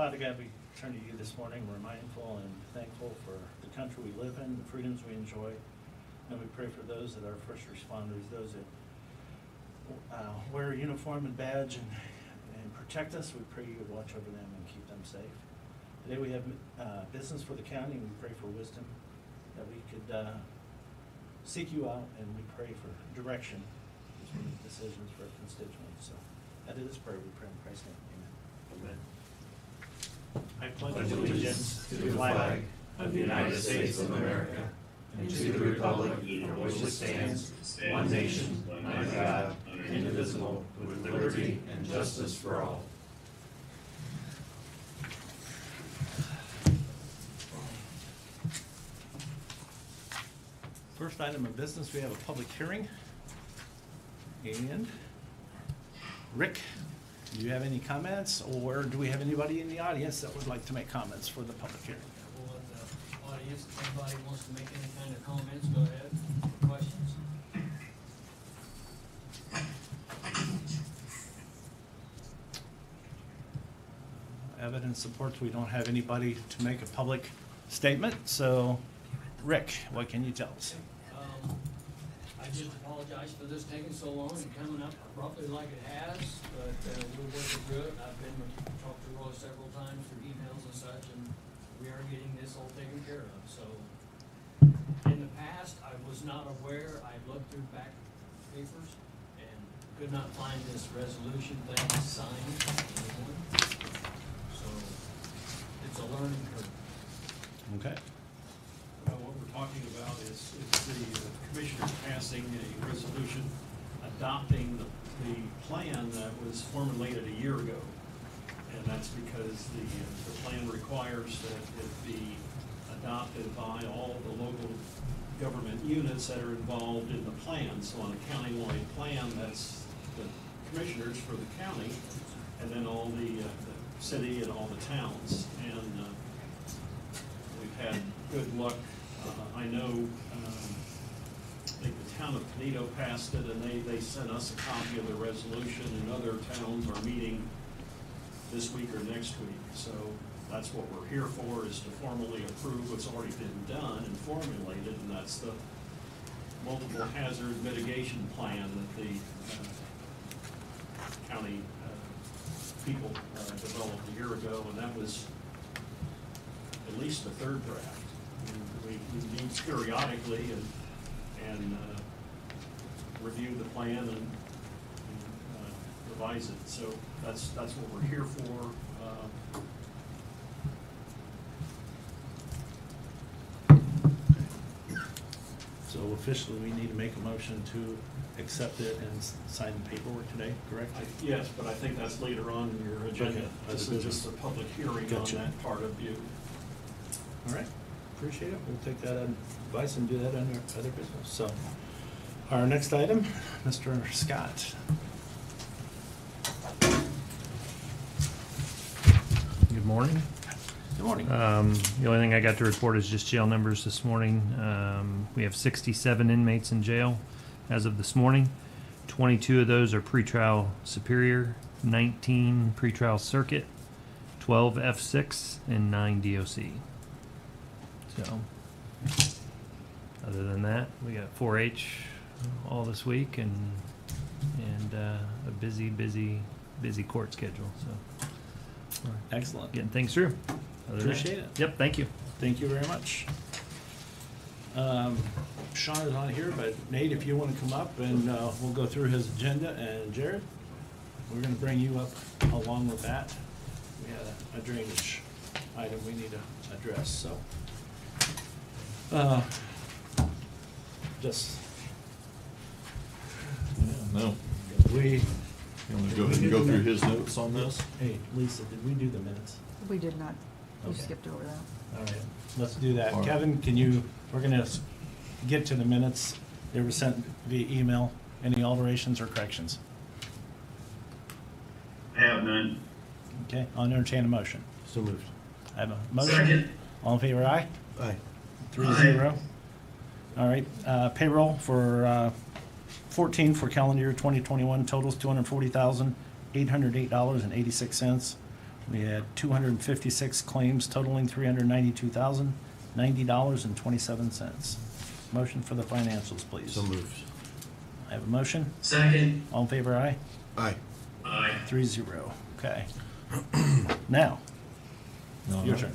Father God, we turn to you this morning. We're mindful and thankful for the country we live in, the freedoms we enjoy. And we pray for those that are first responders, those that wear a uniform and badge and protect us. We pray you would watch over them and keep them safe. Today we have business for the county, and we pray for wisdom, that we could seek you out, and we pray for direction as we make decisions for our constituents. So out of this prayer we pray in Christ's name. Amen. I pledge allegiance to the flag of the United States of America and to the republic for which it stands, one nation, under God, indivisible, with liberty and justice for all. First item of business, we have a public hearing. And Rick, do you have any comments, or do we have anybody in the audience that would like to make comments for the public hearing? We'll let the audience, if anybody wants to make any kind of comments, go ahead. Questions? Evidence supports we don't have anybody to make a public statement, so Rick, what can you tell us? I just apologize for this taking so long and coming up abruptly like it has, but we're working through it. I've been talked to Roy several times through emails and such, and we are getting this all taken care of. So in the past, I was not aware. I looked through back papers and could not find this resolution thing signed. So it's a learning curve. Okay. Well, what we're talking about is the commissioners passing a resolution adopting the plan that was formulated a year ago. And that's because the plan requires that it be adopted by all the local government units that are involved in the plan. So on a countywide plan, that's the commissioners for the county, and then all the city and all the towns. And we've had good luck. I know, I think the town of Toledo passed it, and they sent us a copy of the resolution, and other towns are meeting this week or next week. So that's what we're here for, is to formally approve what's already been done and formulated, and that's the multiple hazard mitigation plan that the county people developed a year ago, and that was at least the third draft. We meet periodically and review the plan and revise it. So that's what we're here for. So officially, we need to make a motion to accept it and sign the paperwork today, correct? Yes, but I think that's later on in your agenda. Okay. This is just a public hearing Gotcha. on that part of you. All right, appreciate it. We'll take that advice and do that under other business. So our next item, Mr. Scott. Good morning. Good morning. The only thing I got to report is just jail numbers this morning. We have 67 inmates in jail as of this morning. 22 of those are pretrial superior, 19 pretrial circuit, 12 F6, and 9 DOC. So, other than that, we got 4-H all this week and a busy court schedule. So, Excellent. getting things through. Appreciate it. Yep, thank you. Thank you very much. Sean is not here, but Nate, if you want to come up and we'll go through his agenda. And Jared, we're going to bring you up along with that. We had a drainage item we need to address, so. Just, No. we, You want to go ahead and go through his notes on this? hey, Lisa, did we do the minutes? We did not. We Okay. skipped over that. All right, let's do that. All right. Kevin, can you, we're gonna get to the minutes. They were sent via email. Any alterations or corrections? I have none. Okay, I'll entertain a motion. So moved. I have a motion. Second. All in favor, aye? Aye. 3-0. All right, payroll for 14 for calendar year 2021 totals $240,808.86. We had 256 claims totaling $392,090.27. Motion for the financials, please. So moved. I have a motion. Second. All in favor, aye? Aye. Aye. 3-0. Okay. Now, All your right. turn.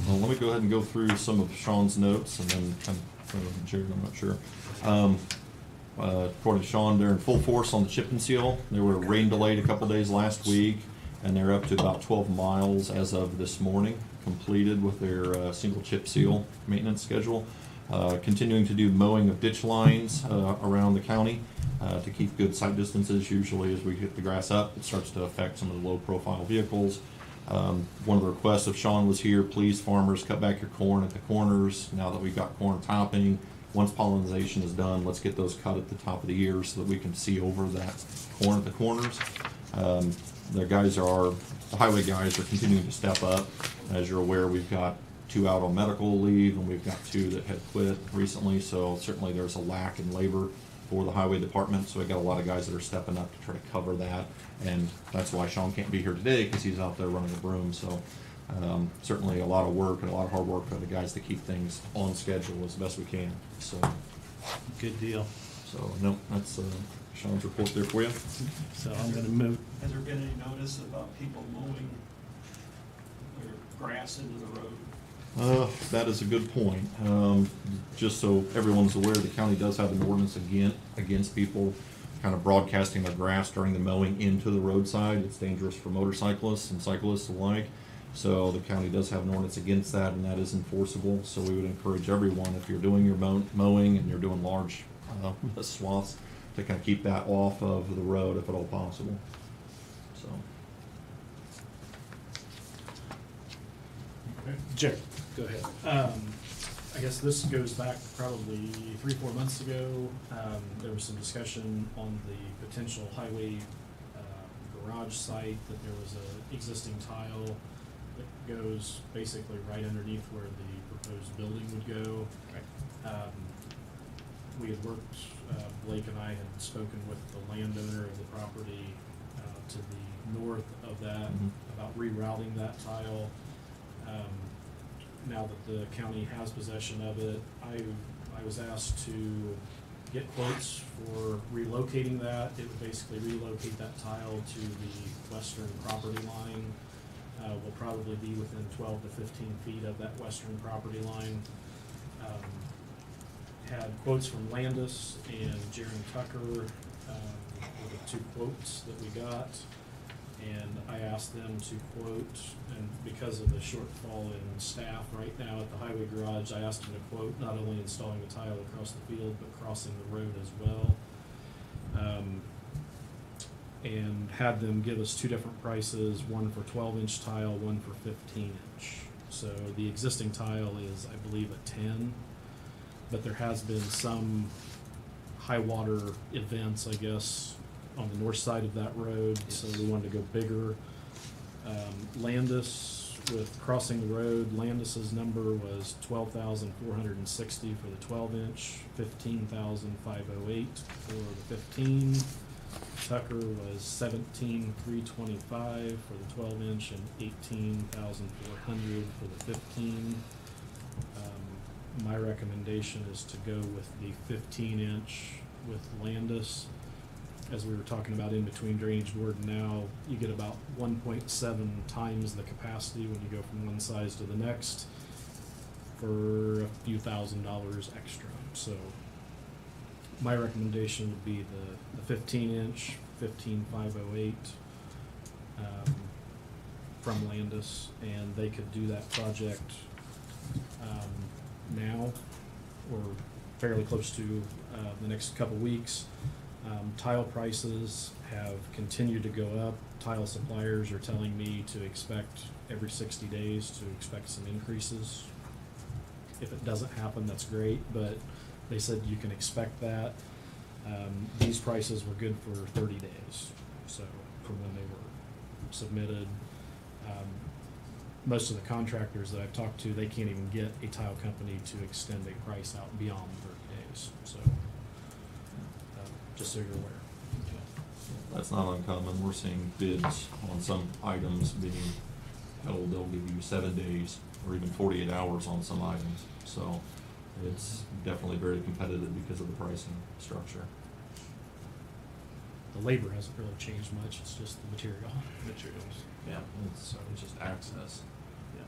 Well, let me go ahead and go through some of Sean's notes and then kind of Jared, I'm not sure. According to Sean, they're in full force on the chip and seal. They were rain delayed a couple days last week, and they're up to about 12 miles as of this morning, completed with their single chip seal maintenance schedule. Continuing to do mowing of ditch lines around the county to keep good sight distances. Usually as we get the grass up, it starts to affect some of the low-profile vehicles. One of the requests of Sean was here, please farmers, cut back your corn at the corners. Now that we've got corn topping, once pollination is done, let's get those cut at the top of the year so that we can see over that corn at the corners. The highway guys are continuing to step up. As you're aware, we've got 2 out on medical leave, and we've got 2 that had quit recently, so certainly there's a lack in labor for the highway department, so we've got a lot of guys that are stepping up to try to cover that, and that's why Sean can't be here today, because he's out there running a broom, so certainly a lot of work and a lot of hard work for the guys to keep things on schedule as best we can, so. Good deal. So, no, that's Sean's report there for you. So I'm going to move. Has there been any notice about people mowing their grass into the road? That is a good point. Just so everyone's aware, the county does have an ordinance against people kind of broadcasting their grass during the mowing into the roadside. It's dangerous for motorcyclists and cyclists alike. So the county does have an ordinance against that, and that is enforceable. So we would encourage everyone, if you're doing your mowing and you're doing large swaths, to kind of keep that off of the road if at all possible. So. Jared, go ahead. I guess this goes back probably 3-4 months ago. There was some discussion on the potential highway garage site, that there was a existing tile that goes basically right underneath where the proposed building would go. We had worked, Blake and I had spoken with the landowner of the property to the north of that about rerouting that tile. Now that the county has possession of it, I was asked to get quotes for relocating that. It would basically relocate that tile to the western property line. Will probably be within 12 to 15 feet of that western property line. Had quotes from Landis and Jaron Tucker, were the 2 quotes that we got. And I asked them to quote, and because of the shortfall in staff right now at the highway garage, I asked them to quote not only installing the tile across the field, but crossing the road as well. And had them give us 2 different prices, one for 12-inch tile, one for 15-inch. So the existing tile is, I believe, a 10, but there has been some high water events, I guess, on the north side of that road, so we wanted to go bigger. Landis, with crossing the road, Landis's number was $12,460 for the 12-inch, $15,508 for the 15. Tucker was $17,325 for the 12-inch and $18,400 for the 15. My recommendation is to go with the 15-inch with Landis. As we were talking about in between drainage board and now, you get about 1.7 times the capacity when you go from one size to the next for a few $1,000s extra. So my recommendation would be the 15-inch, $15,508 from Landis, and they could do that project now or fairly close to the next couple weeks. Tile prices have continued to go up. Tile suppliers are telling me to expect every 60 days to expect some increases. If it doesn't happen, that's great, but they said you can expect that. These prices were good for 30 days, so from when they were submitted. Most of the contractors that I've talked to, they can't even get a tile company to extend a price out beyond 30 days, so just so you're aware. That's not uncommon. We're seeing bids on some items being they'll give you 7 days or even 48 hours on some items. So it's definitely very competitive because of the pricing structure. The labor hasn't really changed much, it's just the material. Materials. Yeah, it's just access. Yeah.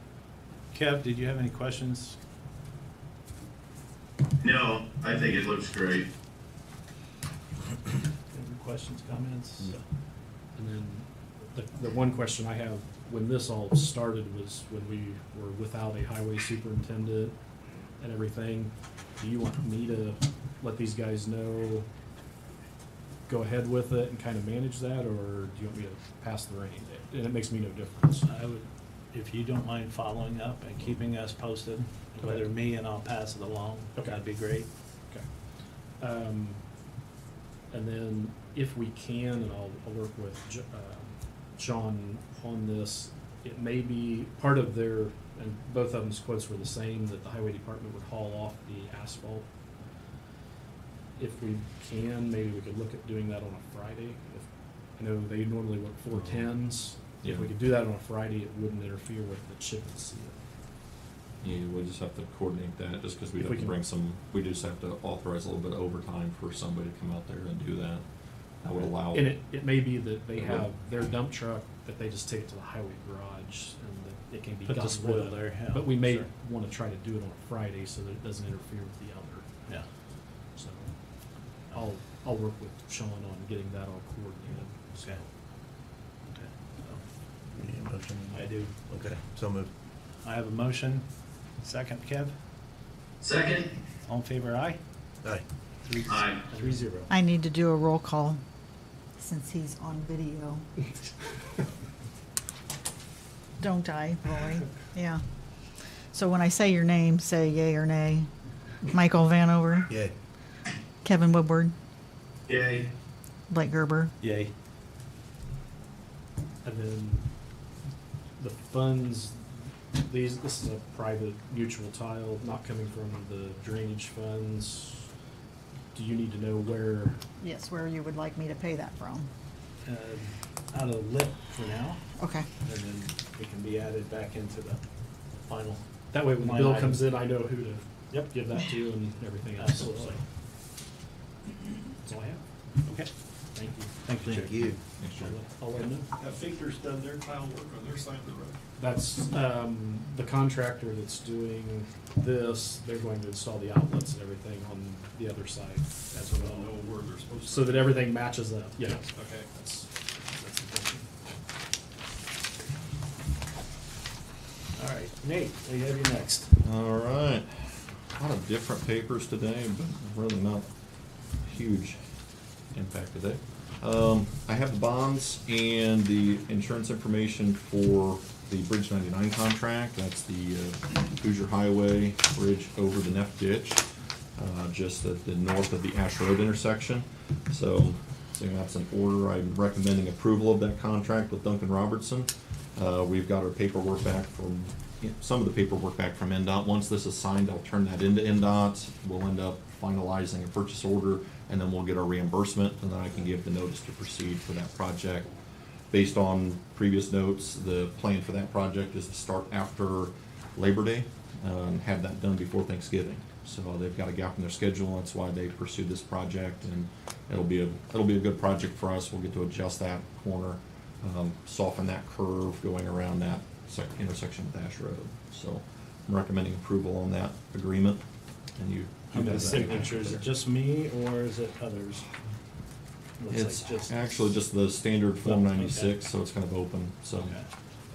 Kev, did you have any questions? No, I think it looks great. Any questions, comments? No. And then the one question I have, when this all started was when we were without a highway superintendent and everything. Do you want me to let these guys know, go ahead with it and kind of manage that, or do you want me to pass the rein? And it makes me no difference. I would, if you don't mind following up and keeping us posted, whether me and I'll pass it along, Okay. that'd be great. Okay. And then if we can, and I'll work with Sean on this, it may be part of their, and both of them's quotes were the same, that the highway department would haul off the asphalt. If we can, maybe we could look at doing that on a Friday. I know they normally work 4/10s. If we Yeah. could do that on a Friday, it wouldn't interfere with the chip and seal. Yeah, we'll just have to coordinate that, just because we If have we to can- bring some, we just have to authorize a little bit of overtime for somebody to come out there and do that. That would allow. And it may be that they It have would. their dump truck, that they just take it to the highway garage and that it can be Put the gotten rid spoil of. there, yeah, But we may sure. wanna try to do it on a Friday so that it doesn't interfere with the other. Yeah. So I'll work with Sean on getting that all coordinated. So. Okay. Okay. You need a motion? I do. Okay, so moved. I have a motion. Second, Kev? Second? All in favor, aye? Aye. Aye. 3-0. I need to do a roll call since he's on video. Don't I, Roy? Yeah. So when I say your name, say yay or nay. Michael Vanover, Yay. Kevin Woodward, Yay. Blake Gerber. Yay. And then the funds, this is a private mutual tile, not coming from the drainage funds. Do you need to know where? Yes, where you would like me to pay that from. Out of lit for now, Okay. and then it can be added back into the final. That way when the Line bill item. comes in, I know who to Yep. give that to and everything else. Absolutely. So, that's all I have. Okay. Thank you. Thank you, Thank Chick. you. Next year. I'll let them know. Have Finkers done their tile work on their side of the road? That's, the contractor that's doing this, they're going to install the outlets and everything on the other side as I don't know well. where they're supposed to. So that everything matches up, yeah. Okay. That's the thinking. All right, Nate, we have you next. All right. A lot of different papers today, but really not huge impact today. I have the bonds and the insurance information for the Bridge 99 contract. That's the Hoosier Highway Bridge over the Neff Ditch, just at the north of the Ash Road intersection. So, seeing that's in order, I'm recommending approval of that contract with Duncan Robertson. We've got our paperwork back from, some of the paperwork back from NDOT. Once this is signed, I'll turn that into NDOT. We'll end up finalizing a purchase order, and then we'll get our reimbursement, and then I can give the notice to proceed for that project. Based on previous notes, the plan for that project is to start after Labor Day, and have that done before Thanksgiving. So they've got a gap in their schedule, that's why they pursued this project, and it'll be a good project for us. We'll get to adjust that corner, soften that curve going around that intersection with Ash Road. So I'm recommending approval on that agreement, and you. How many have that signatures? Is it just me or is it others? Looks like It's just- actually just the standard Form Okay. 96, so it's kind of open, so Okay.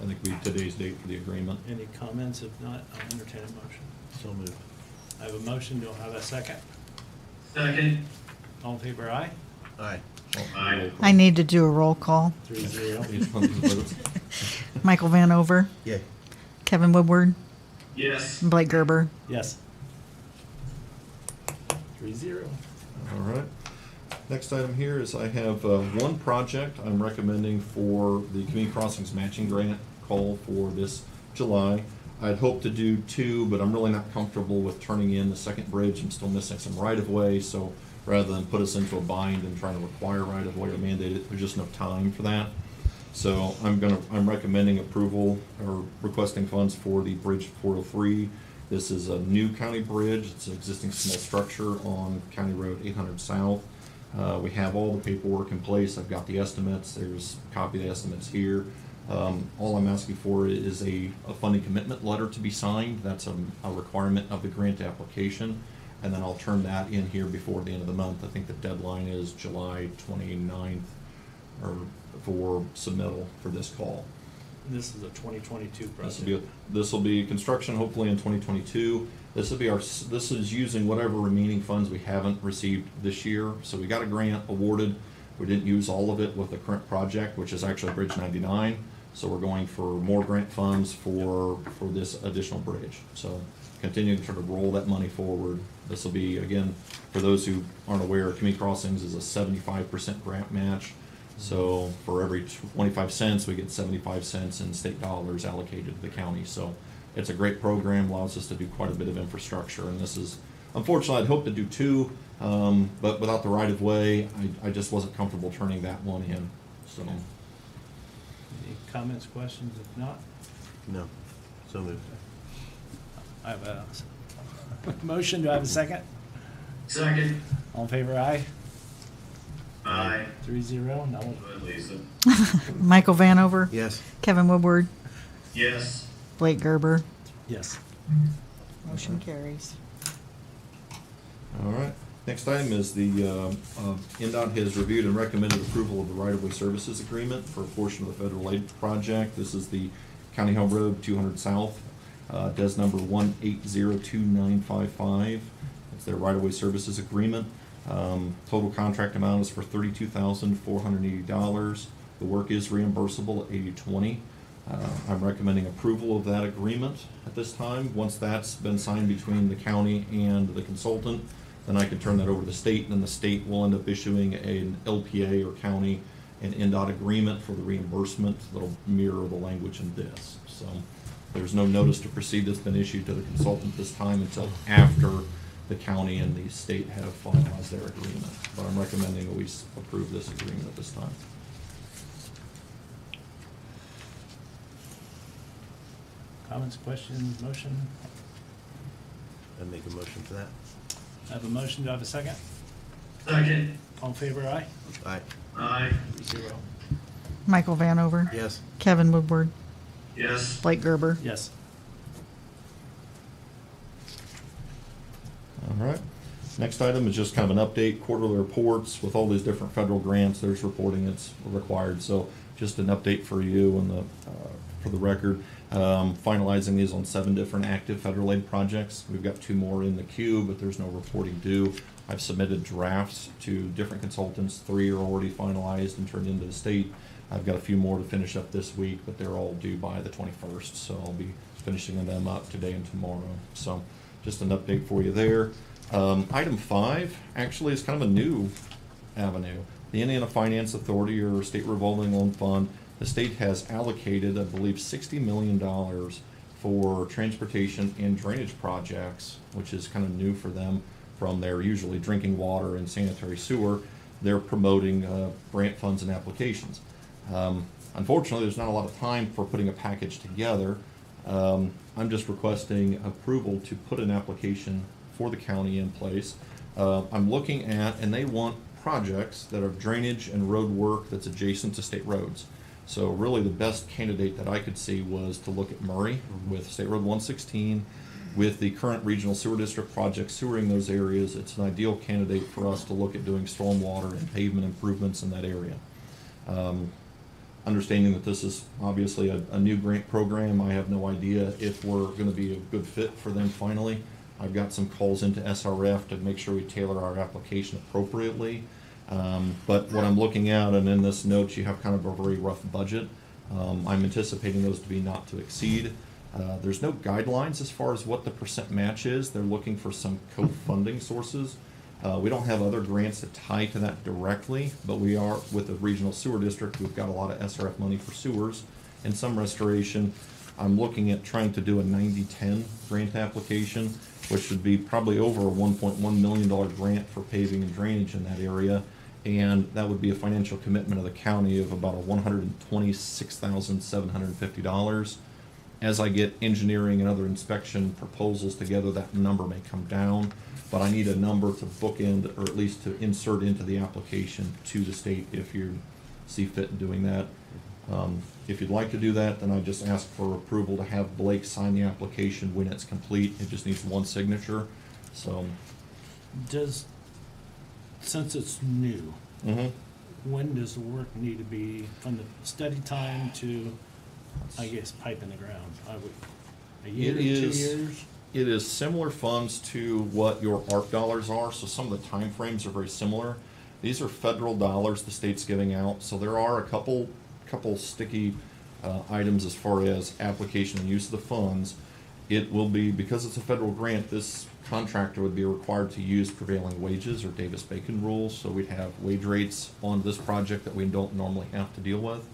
I think we, today's date for the agreement. Any comments? If not, I'll entertain a motion. So moved. I have a motion, do I have a second? Second? All in favor, aye? Aye. Aye. I need to do a roll call. 3-0. Each one of the votes. Michael Vanover, Yay. Kevin Woodward, Yes. and Blake Gerber. Yes. 3-0. All right. Next item here is I have one project I'm recommending for the Community Crossings Matching Grant call for this July. I'd hoped to do two, but I'm really not comfortable with turning in the second bridge. I'm still missing some right-of-way, so rather than put us into a bind and trying to require right-of-way or mandate it, there's just no time for that. So I'm recommending approval or requesting funds for the Bridge 403. This is a new county bridge. It's an existing small structure on County Road 800 South. We have all the paperwork in place. I've got the estimates. There's a copy of the estimates here. All I'm asking for is a funding commitment letter to be signed. That's a requirement of the grant application. And then I'll turn that in here before the end of the month. I think the deadline is July 29th for submittal for this call. This is a 2022 project. This will be construction hopefully in 2022. This is using whatever remaining funds we haven't received this year. So we got a grant awarded. We didn't use all of it with the current project, which is actually Bridge 99. So we're going for more grant funds for this additional bridge. So continuing to try to roll that money forward. This will be, again, for those who aren't aware, Community Crossings is a 75% grant match. So for every 25 cents, we get 75 cents in state dollars allocated to the county. So it's a great program, allows us to do quite a bit of infrastructure. And this is, unfortunately, I'd hoped to do two, but without the right of way, I just wasn't comfortable turning that one in. So. Any comments, questions? If not, No. So moved. I have a motion. Do I have a second? Second. All in favor, aye. Aye. 3-0. No. Go ahead, Lisa. Michael Vanover, Yes. Kevin Woodward, Yes. Blake Gerber. Yes. Motion carries. All right. Next item is the NDOT has reviewed and recommended approval of the right-of-way services agreement for a portion of the federal aid project. This is the County Home Road 200 South, DES number 1802955. It's their right-of-way services agreement. Total contract amount is for $32,480. The work is reimbursable at 80/20. I'm recommending approval of that agreement at this time. Once that's been signed between the county and the consultant, then I can turn that over to the state, and then the state will end up issuing an LPA or county and NDOT agreement for the reimbursement that'll mirror the language in this. So there's no notice to proceed that's been issued to the consultant this time until after the county and the state have finalized their agreement. But I'm recommending that we approve this agreement at this time. Comments, questions, motion? I make a motion for that. I have a motion. Do I have a second? Second. All in favor, aye. Aye. Aye. 3-0. Michael Vanover, Yes. Kevin Woodward, Yes. Blake Gerber. Yes. All right. Next item is just kind of an update, quarterly reports. With all these different federal grants, there's reporting that's required. So just an update for you and for the record. Finalizing these on 7 different active federal aid projects. We've got 2 more in the queue, but there's no reporting due. I've submitted drafts to different consultants. 3 are already finalized and turned into the state. I've got a few more to finish up this week, but they're all due by the 21st. So I'll be finishing them up today and tomorrow. So just an update for you there. Item 5 actually is kind of a new avenue. The Indiana Finance Authority, or State Revolving Loan Fund, the state has allocated, I believe, $60 million for transportation and drainage projects, which is kind of new for them from their usually drinking water and sanitary sewer. They're promoting grant funds and applications. Unfortunately, there's not a lot of time for putting a package together. I'm just requesting approval to put an application for the county in place. I'm looking at, and they want projects that are drainage and road work that's adjacent to state roads. So really the best candidate that I could see was to look at Murray with State Road 116. With the current regional sewer district project sewering those areas, it's an ideal candidate for us to look at doing stormwater and pavement improvements in that area. Understanding that this is obviously a new grant program, I have no idea if we're going to be a good fit for them finally. I've got some calls into SRF to make sure we tailor our application appropriately. But what I'm looking at, and in this note, you have kind of a very rough budget. I'm anticipating those to be not to exceed. There's no guidelines as far as what the % match is. They're looking for some co-funding sources. We don't have other grants that tie to that directly, but we are, with the regional sewer district, we've got a lot of SRF money for sewers and some restoration. I'm looking at trying to do a 90-10 grant application, which would be probably over a $1.1 million grant for paving and drainage in that area. and that would be a financial commitment of the county of about $126,750. As I get engineering and other inspection proposals together, that number may come down, but I need a number to bookend, or at least to insert into the application to the state if you see fit in doing that. If you'd like to do that, then I just ask for approval to have Blake sign the application when it's complete. It just needs one signature, so. Since it's new, Mhm. when does the work need to be, from the study time to, I guess, pipe in the ground? A year, 2 years? It is similar funds to what your ARP dollars are, so some of the timeframes are very similar. These are federal dollars the state's giving out, so there are a couple sticky items as far as application and use of the funds. It will be, because it's a federal grant, this contractor would be required to use prevailing wages or Davis-Bacon rules, so we'd have wage rates on this project that we don't normally have to deal with.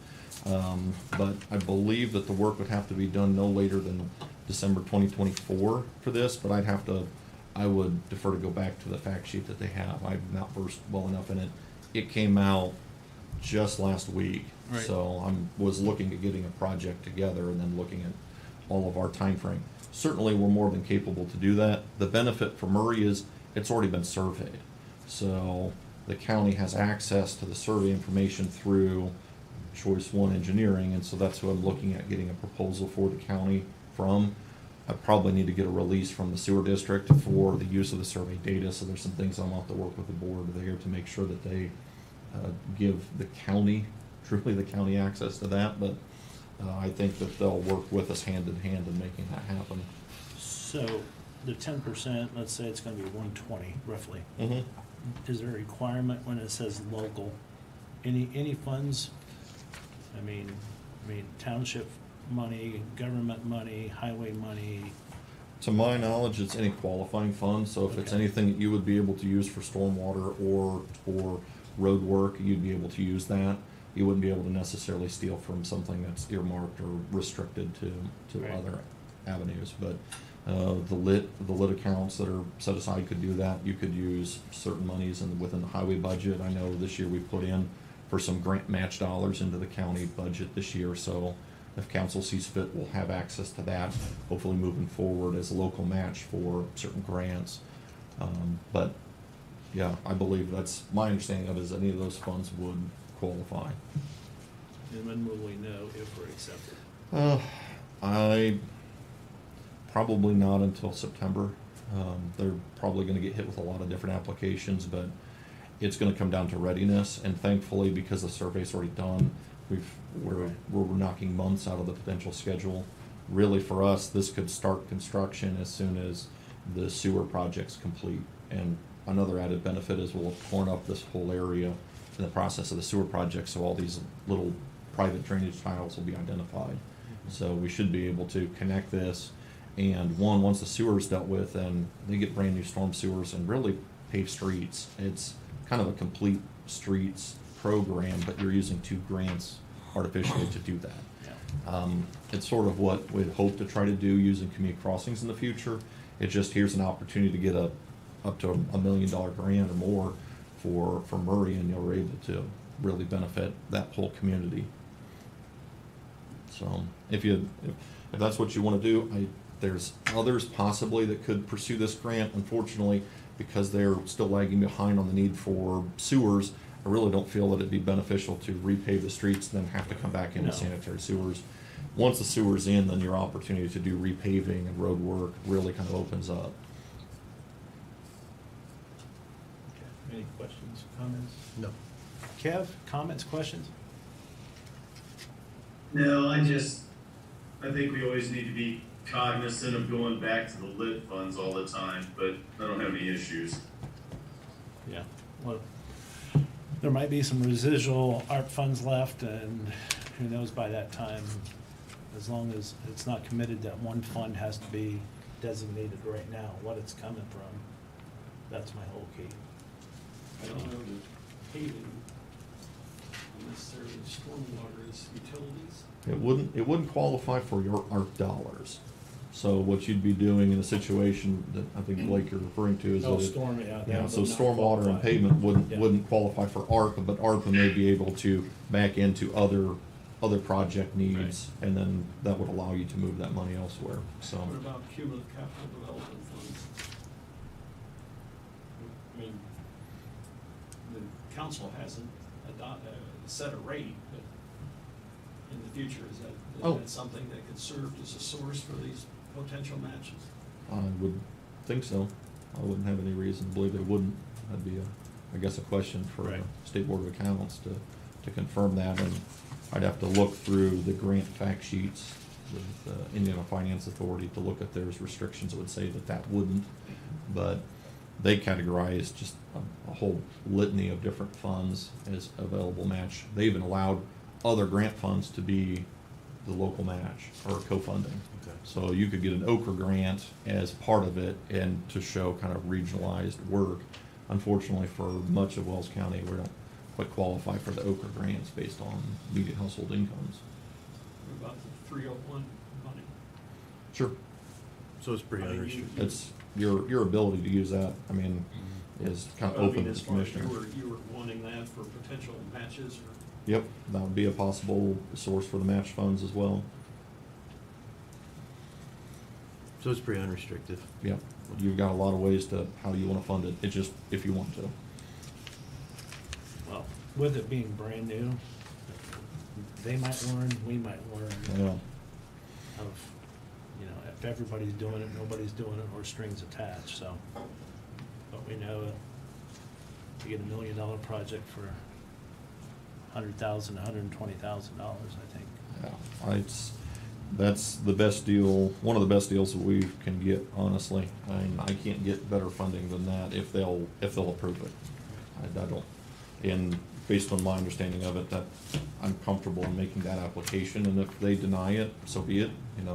But I believe that the work would have to be done no later than December 2024 for this, but I would defer to go back to the fact sheet that they have. I'm not versed well enough in it. It came out just last week, Right. so was looking at getting a project together and then looking at all of our time frame. Certainly, we're more than capable to do that. The benefit for Murray is it's already been surveyed. So the county has access to the survey information through Choice One Engineering, and so that's who I'm looking at getting a proposal for the county from. I probably need to get a release from the sewer district for the use of the survey data, so there's some things I'm gonna have to work with the board there to make sure that they give the county, truly the county, access to that, but I think that they'll work with us hand in hand in making that happen. So the 10%, let's say it's gonna be 120 roughly. Mm-hmm. Is there a requirement when it says local? Any funds? I mean township money, government money, highway money? To my knowledge, it's any qualifying fund, so if it's Okay. anything that you would be able to use for stormwater or road work, you'd be able to use that. You wouldn't be able to necessarily steal from something that's earmarked or restricted to Right. other avenues, but the lit accounts that are set aside could do that. You could use certain monies within the highway budget. I know this year we put in for some grant match dollars into the county budget this year, so if council sees fit, we'll have access to that, hopefully moving forward as a local match for certain grants. But yeah, I believe that's my understanding of it, is any of those funds would qualify. And when will we know if we're accepted? I probably not until September. They're probably gonna get hit with a lot of different applications, but it's gonna come down to readiness, and thankfully, because the survey's already done, we're knocking months out of the potential schedule. Really, for us, this could start construction as soon as the sewer project's complete. And another added benefit is we'll have torn up this whole area in the process of the sewer project, so all these little private drainage tiles will be identified. So we should be able to connect this, and once the sewer's dealt with, and they get brand new storm sewers and really paved streets. It's kind of a complete streets program, but you're using 2 grants artificially to do that. It's sort of what we'd hope to try to do using community crossings in the future. It's just, here's an opportunity to get up to $1 million grant or more for Murray, and you're able to really benefit that whole community. So if that's what you want to do, there's others possibly that could pursue this grant. Unfortunately, because they're still lagging behind on the need for sewers, I really don't feel that it'd be beneficial to repave the streets and then have to come back into No. sanitary sewers. Once the sewer's in, then your opportunity to do repaving and road work really kind of opens up. Okay. Any questions, comments? No. Kev, comments, questions? No, I think we always need to be cognizant of going back to the lit funds all the time, but I don't have any issues. Yeah, well, there might be some residual ARP funds left, and who knows by that time, as long as it's not committed that one fund has to be designated right now, what it's coming from, that's my whole key. I don't know that paving necessarily stormwater is utilities. It wouldn't qualify for your ARP dollars. So what you'd be doing in a situation that I think Blake you're referring to is Oh, that storm, yeah. yeah, that so would not stormwater and qualify. pavement Yeah. wouldn't qualify for ARPA, but ARPA may be able to back into other project needs, and then that would allow you to move that money elsewhere, so. What about cumulative capital development funds? I mean, the council hasn't set a rate, but in the future, is Oh. that something that could serve as a source for these potential matches? I would think so. I wouldn't have any reason to believe they wouldn't. That'd be I guess, a question for the Right. State Board of Accounts to confirm that, and I'd have to look through the grant fact sheets with the Indiana Finance Authority to look at those restrictions that would say that wouldn't, but they categorize just a whole litany of different funds as available match. They even allowed other grant funds to be the local match or co-funding. Okay. So you could get an Okra grant as part of it and to show kind of regionalized work. Unfortunately, for much of Wells County, we don't quite qualify for the Okra grants based on median household incomes. What about the 301 money? Sure. So it's pretty unrestricted. It's your ability to use that, I mean, is kind of Well, I open mean, to as the far as commissioner. you were wanting that for potential matches, or? Yep, that would be a possible source for the match funds as well. So it's pretty unrestricted. Yep, you've got a lot of ways to how you want to fund it. It's just if you want to. Well, with it being brand new, they might learn, we might learn Yeah. of, if everybody's doing it, nobody's doing it, or strings attached, so. But we know to get $1 million project for $100,000, $120,000, I think. Yeah, that's the best deal, one of the best deals that we can get, honestly. I mean, I can't get better funding than that if they'll approve it. I don't, and based on my understanding of it, that I'm comfortable in making that application, and if they deny it, so be it.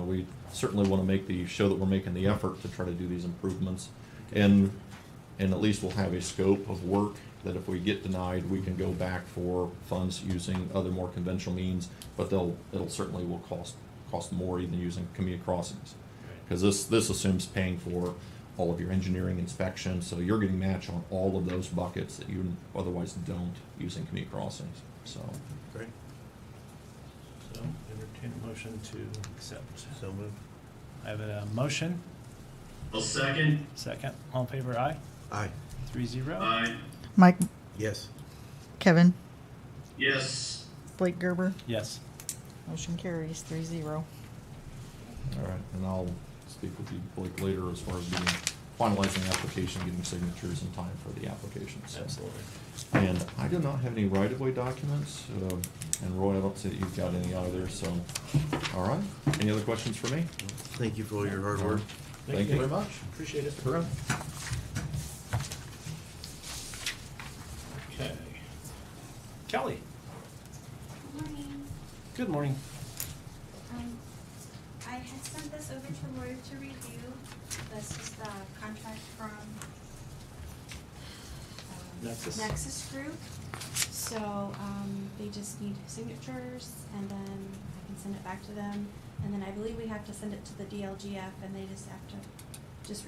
We certainly want to show that we're making the effort to try to do these improvements. And at least we'll have a scope of work that if we get denied, we can go back for funds using other more conventional means, but it'll certainly will cost more even using community crossings. Because this assumes paying for all of your engineering inspection, so you're getting match on all of those buckets that you otherwise don't using community crossings, so. Great. So entertain a motion to accept. So moved. I have a motion, I'll second. second, all in favor, aye? Aye. 3-0. Aye. Mike, Yes. Kevin, Yes. Blake Gerber, Yes. motion carries 3-0. All right, and I'll speak with you, Blake, later as far as finalizing the application, getting signatures in time for the application. So. Absolutely. And I do not have any right-of-way documents, and Roy, I don't see that you've got any either, so, all right. Any other questions for me? Thank you for all your hard work. Thank you very much. Appreciate it. Correct. Okay. Kelly, Morning. good morning. I had sent this over to Roy to review. This is the contract from Nexus. Group. So, they just need signatures, and then I can send it back to them. And then I believe we have to send it to the DLGF, and they just have to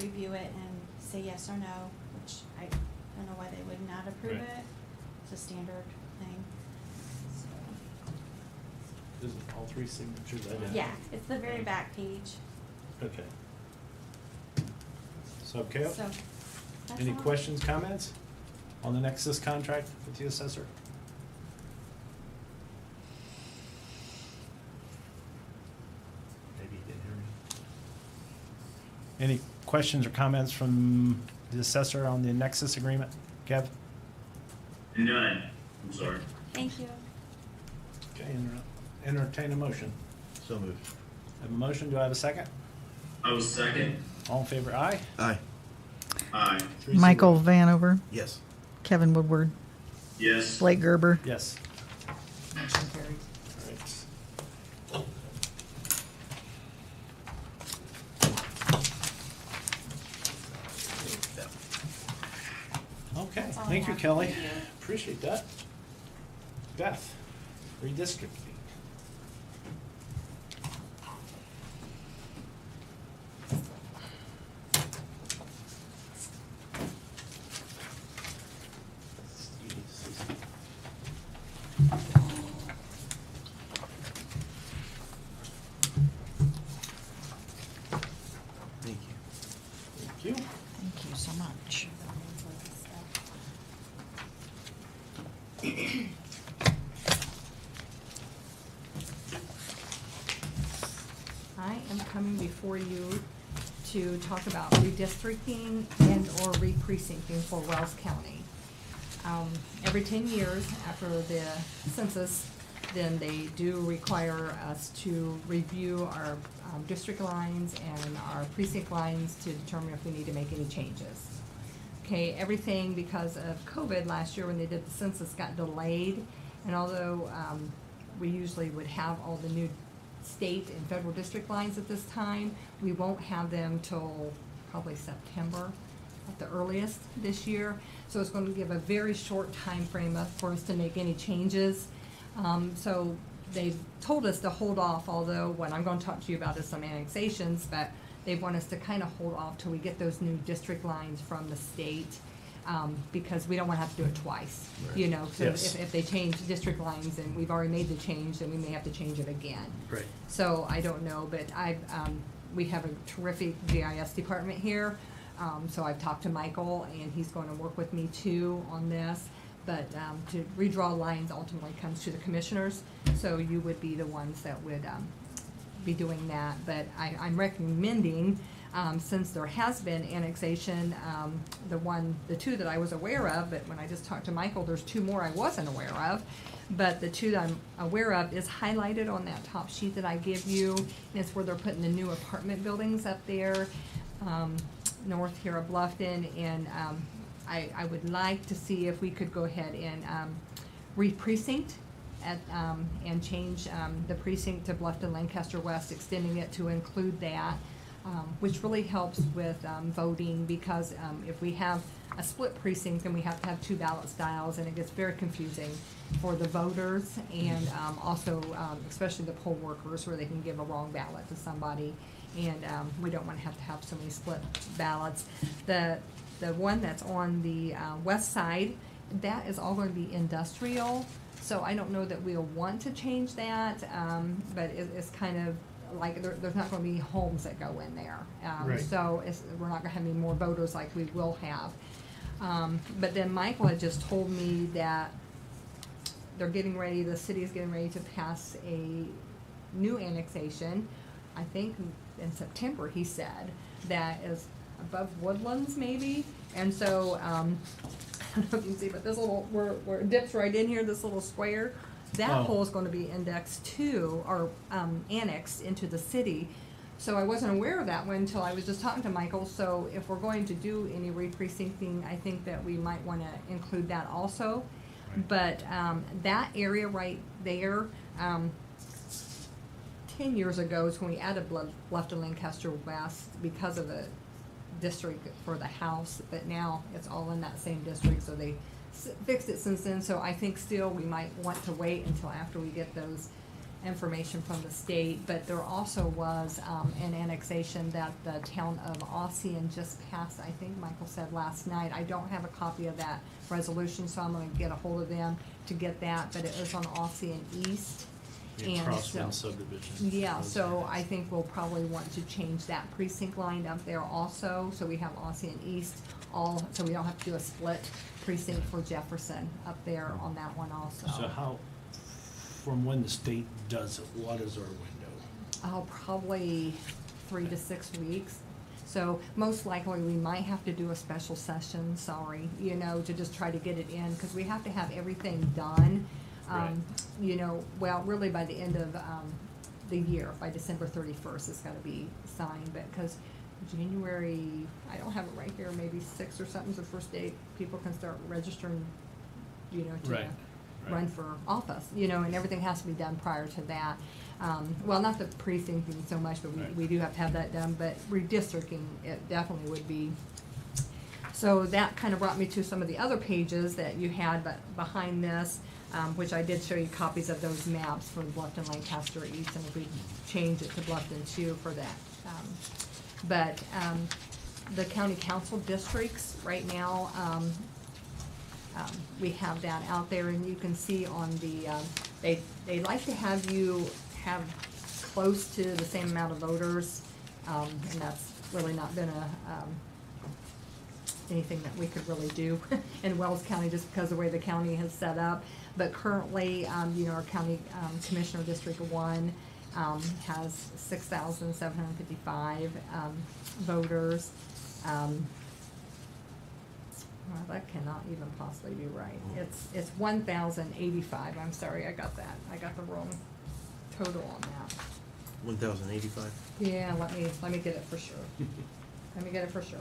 review it and say yes or no, which I don't know why they would not approve Right. it. It's a standard thing, so. Is it all three signatures? I know. Yeah, it's the very back page. Okay. So, Kale, So, that's any all. questions, comments on the Nexus contract with the assessor? Maybe he didn't hear me. Any questions or comments from the assessor on the Nexus agreement? Kev? None. I'm sorry. Thank you. Okay, entertain a motion. So moved. I have a motion, do I have a second? I was second. All in favor, aye? Aye. Aye. 3-0. Michael Vanover, Yes. Kevin Woodward, Yes. Blake Gerber, Yes. motion carries. All right. Okay, That's all I thank you, have. Kelly. Thank you. Appreciate that. Beth, redistricting. so much. I am coming before you to talk about redistricting and or re-precincting for Wells County. Every 10 years after the census, then they do require us to review our district lines and our precinct lines to determine if we need to make any changes. Okay, everything because of COVID last year when they did the census got delayed, and although we usually would have all the new state and federal district lines at this time, we won't have them till probably September at the earliest this year. So it's going to give a very short time frame for us to make any changes. So they've told us to hold off, although what I'm going to talk to you about is some annexations, but they want us to kind of hold off till we get those new district lines from the state, because we don't want to have to do it twice, you know. So Yes. if they change district lines and we've already made the change, then we may have to change it again. Right. So I don't know, but we have a terrific GIS department here. So I've talked to Michael, and he's going to work with me too on this. But to redraw lines ultimately comes to the commissioners, so you would be the ones that would be doing that. But I'm recommending, since there has been annexation, the two that I was aware of, but when I just talked to Michael, there's two more I wasn't aware of. But the two that I'm aware of is highlighted on that top sheet that I give you. And it's where they're putting the new apartment buildings up there, north here of Bluffton. And I would like to see if we could go ahead and re-precinct and change the precinct to Bluffton Lancaster West, extending it to include that, which really helps with voting, because if we have a split precinct, then we have to have two ballot styles, and it gets very confusing for the voters, and also especially the poll workers, where they can give a wrong ballot to somebody, and we don't want to have so many split ballots. The one that's on the west side, that is all going to be industrial, so I don't know that we'll want to change that, but it's kind of like there's not going to be homes that go in there. Right. So we're not going to have any more voters like we will have. But then Michael had just told me that the city is getting ready to pass a new annexation, I think in September, he said, that is above Woodlands maybe. And so, I don't know if you can see, but this little, where it dips right in here, this little square, that Oh. hole is going to be indexed to, or annexed into the city. So I wasn't aware of that one until I was just talking to Michael. So if we're going to do any re-precincting, I think that we might want to include that also. But that area right there, 10 years ago is when we added Bluffton Lancaster West because of the district for the house, but now it's all in that same district, so they fixed it since then. So I think still we might want to wait until after we get those information from the state. But there also was an annexation that the town of Ossian just passed, I think Michael said last night. I don't have a copy of that resolution, so I'm going to get a hold of them to get that, but it was on Ossian East. And Crosswind so, subdivision. yeah, so I think we'll probably want to change that precinct line up there also, so we have Ossian East so we don't have to do a split precinct for Jefferson up there on that one also. So how, from when the state does it, what is our window? Probably 3 to 6 weeks. So most likely we might have to do a special session, to just try to get it in, because we have to have everything done. Right. Really by the end of the year, by December 31st, it's got to be signed. But because January, I don't have it right here, maybe 6 or something's the first date people can start registering, to Right. run for office, and everything has to be done prior to that. Well, not the precincting so much, but Right. we do have to have that done. But redistricting, it definitely would be. So that kind of brought me to some of the other pages that you had, but behind this, which I did show you copies of those maps for Bluffton, Lancaster East, and if we change it to Bluffton too for that. But the county council districts right now, we have that out there, and you can see on the, they like to have you have close to the same amount of voters, and that's really not been anything that we could really do in Wells County just because of the way the county has set up. But currently, you know, our county commissioner, District 1, has 6,755 voters. Well, that cannot even possibly be right. It's 1,085. I'm sorry, I got that. I got the wrong total on that. 1,085? Yeah, let me get it for sure. Let me get it for sure.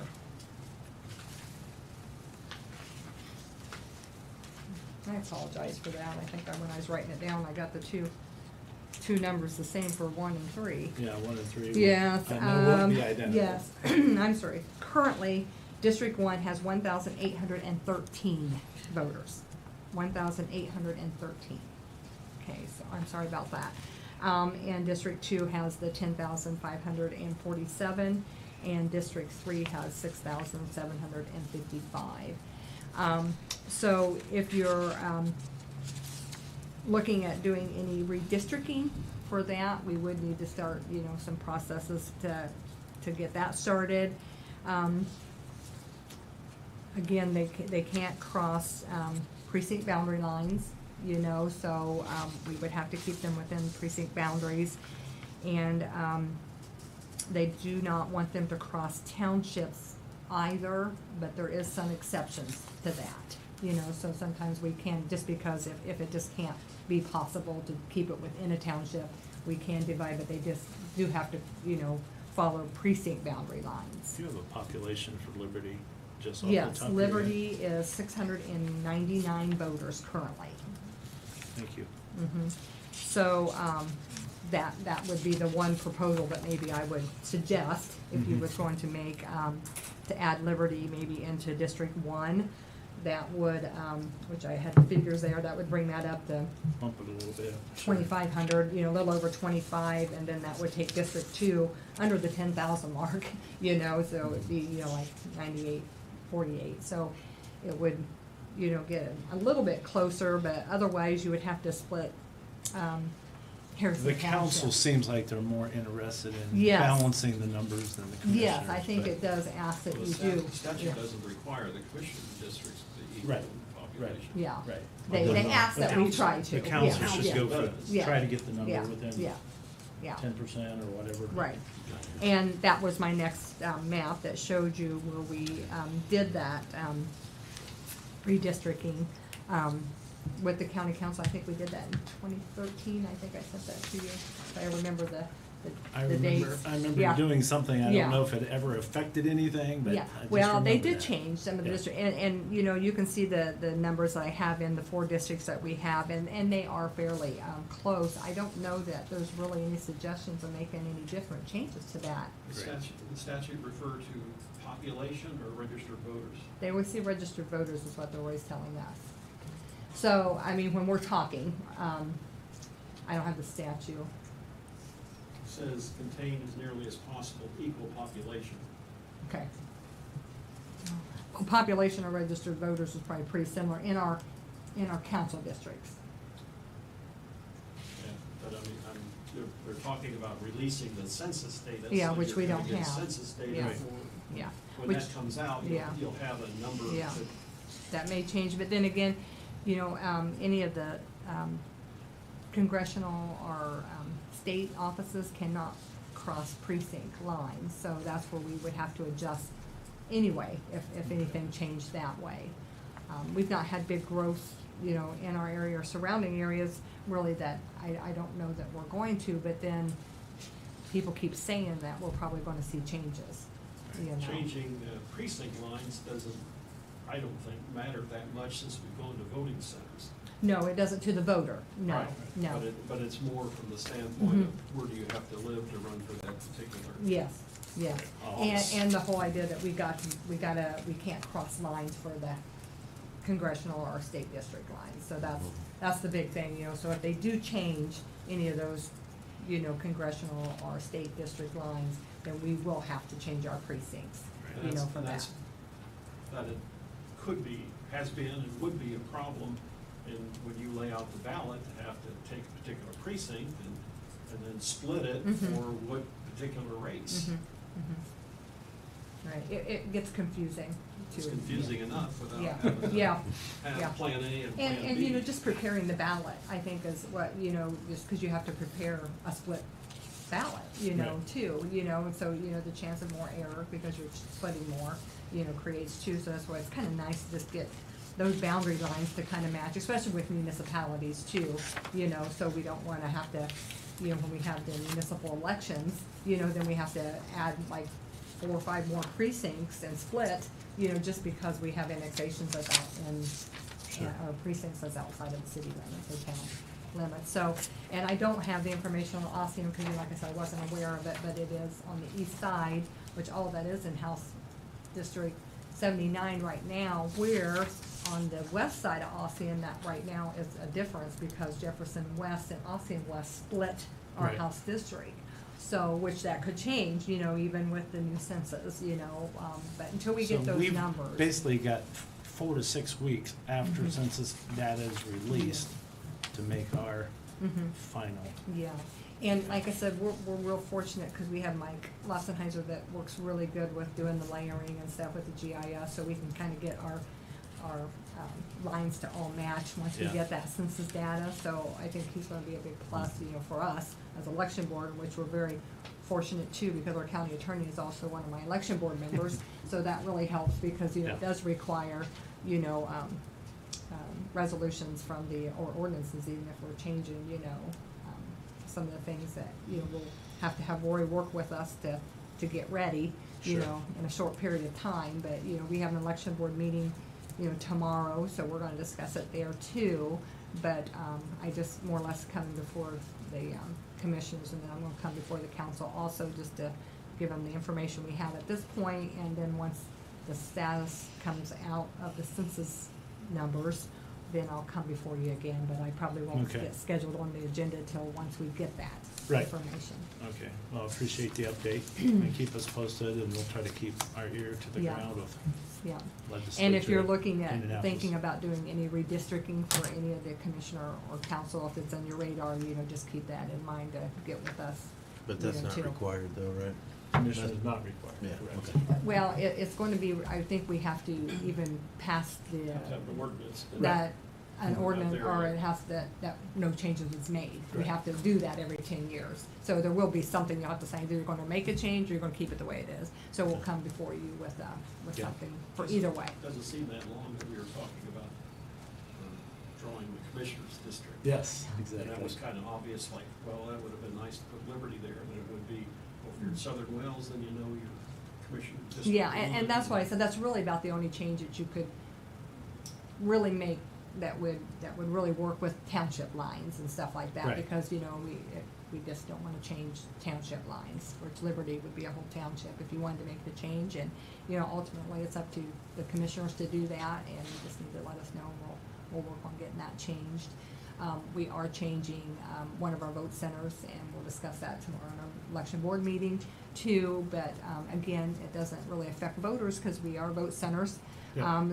I apologize for that. I think when I was writing it down, I got the two numbers the same for 1 and 3. Yeah, 1 and 3. Yes, I know would be identical. yes. I'm sorry. Currently, District 1 has 1,813 voters. 1,813. Okay, so I'm sorry about that. And District 2 has the 10,547, and District 3 has 6,755. So if you're looking at doing any redistricting for that, we would need to start, you know, some processes to get that started. Again, they can't cross precinct boundary lines, you know, so we would have to keep them within precinct boundaries. And they do not want them to cross townships either, but there is some exceptions to that, you know, so sometimes we can, just because if it just can't be possible to keep it within a township, we can divide, but they just do have to, you know, follow precinct boundary lines. Do you have a population for Liberty just off the top Yes, of your head? Liberty is 699 voters currently. Thank you. So, that would be the one proposal that maybe I would suggest, if you was going to make, to add Liberty maybe into District 1. That would, which I had the figures there, that would bring that up to Bump it a little bit. 2,500, you know, a little over 25, and then that would take District 2 under the 10,000 mark, you know, so it'd be, you know, like 98-48. So it would, you know, get a little bit closer, but otherwise you would have to split Harrison The council Township. seems like they're more interested in Yes. balancing the numbers than the commissioners. Yes, I think but- it does ask that Well, you the do. statute Yeah. doesn't require the commission districts to equal Right, population. Yeah. Right. They ask The that we council- try to. The council Yeah, should yeah. go for, Yeah. try to get the number Yeah, within yeah, yeah. 10% or whatever. Right. And that was my next map that showed you where we did that redistricting with the county council. I think we did that in 2013. I think I sent that to you, if I remember the dates. I remember Yeah. doing something, I Yeah. don't know if it ever affected anything, but I Yeah, just well, they remember did that. change some of the Yeah. district, and, you know, you can see the numbers that I have in the 4 districts that we have, and they are fairly, close. I don't know that there's really any suggestions of making any different changes to that. The statute refer to population or registered voters? They always say registered voters is what they're always telling us. So, I mean, when we're talking, I don't have the statute. Says contain as nearly as possible equal population. Okay. Well, population of registered voters is probably pretty similar in our council districts. Yeah, but I mean, they're talking about releasing the census data. Yeah, so which you're we gonna don't get have. Census data Yeah. for, Yeah. when Which- that comes out, yeah. you'll have a number Yeah. that That may change, but then again, you know, any of the congressional or state offices cannot cross precinct lines, so that's where we would have to adjust anyway, if anything changed that way. We've not had big growth, you know, in our area or surrounding areas, really, that I don't know that we're going to, but then people keep saying that we're probably gonna see changes, you know. changing precinct lines doesn't, I don't think, matter that much since we go into voting centers. No, it doesn't to the voter, no, Right. no. But it's more from the standpoint Mhm. of where do you have to live to run for that particular. Yes, yes. Office. And the whole idea that we can't cross lines for the congressional or state district lines. So that's the big thing, you know, so if they do change any of those, you know, congressional or state district lines, then we will have to change our precincts, you know, for that. That it could be, has been, and would be a problem in when you lay out the ballot, to have to take a particular precinct and then split it Mhm. for what particular race. Mhm, mhm. Right, it gets confusing too. It's confusing enough without Yeah, having to yeah, have yeah. Plan A and Plan B. And, you know, just preparing the ballot, I think is what, you know, just because you have to prepare a split ballot, you know, Right. too, you know, and so, you know, the chance of more error because you're splitting more, you know, creates two, so that's why it's kind of nice to just get those boundary lines to kind of match, especially with municipalities too, you know, so we don't want to have to, you know, when we have the municipal elections, you know, then we have to add like 4 or 5 more precincts and split, you know, just because we have annexations that's out in, or precincts that's outside of the city limits or town limits. So, and I don't have the information on Ossium, because like I said, I wasn't aware of it, but it is on the east side, which all that is in House District 79 right now, where on the west side of Ossium, that right now is a difference because Jefferson West and Ossium West split our Right. House District. So, which that could change, you know, even with the new census, you know, but until we get So those we've numbers. basically got 4 to 6 weeks after Mhm. census data is released to make our Mhm. final. Yeah, and like I said, we're real fortunate because we have Mike Lassenheiser that works really good with doing the layering and stuff with the GIS, so we can kind of get our lines to all match once we Yeah. get that census data. So I think he's gonna be a big plus, you know, for us as election board, which we're very fortunate too, because our county attorney is also one of my election board members. So that really helps because, you know, it Yeah. does require, you know, resolutions from the, or ordinances, even if we're changing, you know, some of the things that, you know, we'll have to have Rory work with us to get ready, you Sure. know, in a short period of time. But, you know, we have an election board meeting, you know, tomorrow, so we're gonna discuss it there too. But, I just more or less coming before the, commissioners, and then I'm gonna come before the council also just to give them the information we have at this point. And then once the status comes out of the census numbers, then I'll come before you again, but I probably won't Okay. get scheduled on the agenda till once we get that Right. information. Okay, well, I appreciate the update, and keep us posted, and we'll try to keep our ear to the Yeah. ground with Yeah. legislature. And if you're looking in at, Indianapolis. thinking about doing any redistricting for any of the commissioner or council, if it's on your radar, you know, just keep that in mind to get with us. But that's you know, not too. required though, right? Commission is not required, Yeah, correct. okay. Well, it's going to be, I think we have to even pass the, Have to have an ordinance. that, an We're not ordinance, there or yet. it has to, that no changes is made. We Right. have to do that every 10 years. So there will be something you'll have to say, either you're gonna make a change or you're gonna keep it the way it is. So we'll come before you with Yeah. something for either way. Doesn't seem that long that we were talking about drawing the commissioner's district. Yes, And exactly. that was kind of obvious, like, well, that would have been nice to put Liberty there, but it would be, well, if you're in Southern Wales, then you know your commissioner district. Yeah, and that's why I said that's really about the only change that you could really make that would really work with township lines and stuff like that. Right. Because, you know, we just don't wanna change township lines, which Liberty would be a whole township if you wanted to make the change. And, you know, ultimately, it's up to the commissioners to do that, and you just need to let us know, and we'll work on getting that changed. We are changing, one of our vote centers, and we'll discuss that tomorrow in our election board meeting too. But, again, it doesn't really affect voters, cause we are vote centers. Yeah.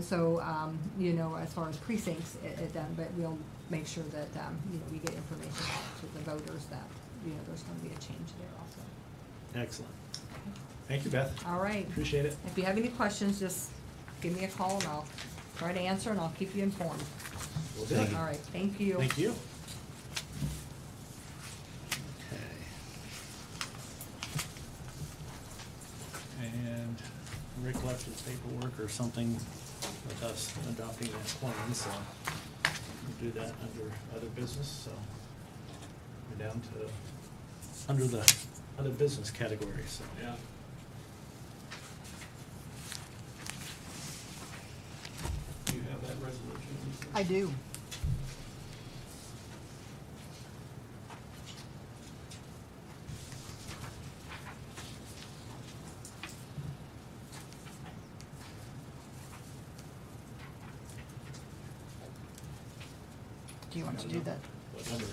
You know, as far as precincts, it doesn't, but we'll make sure that, you know, we get information out to the voters that, you know, there's gonna be a change there also. Excellent. Thank you, Beth. All right. Appreciate it. If you have any questions, just give me a call and I'll try to answer, and I'll keep you informed. Will do. All right, thank you. Thank you. Okay. And Rick left his paperwork or something with us adopting that plan, so we'll do that under other business, so we're down to, under the other business category, so. Yeah. Do you have that resolution, Lisa? I do. Do you want to do that? What number?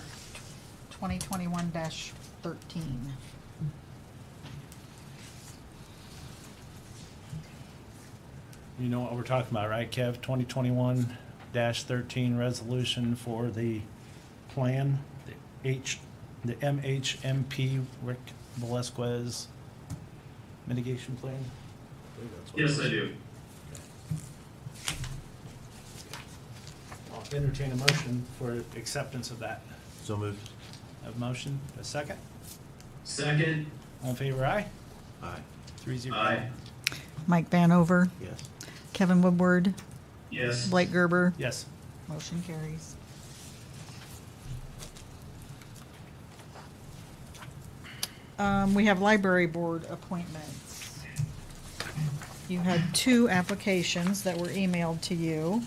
2021-13. You know what we're talking about, right, Kev? 2021-13 resolution for the plan, the MHMP Rick Velasquez mitigation plan? believe that's what it Yes, was. I do. I'll entertain a motion for acceptance of that. So moved. Have a motion, a second? Second? All in favor, aye? Aye. 3-0. Aye. Mike Vanover, Yes. Kevin Woodward, Yes. Blake Gerber. Yes. Motion carries. We have library board appointments. You had 2 applications that were emailed to you.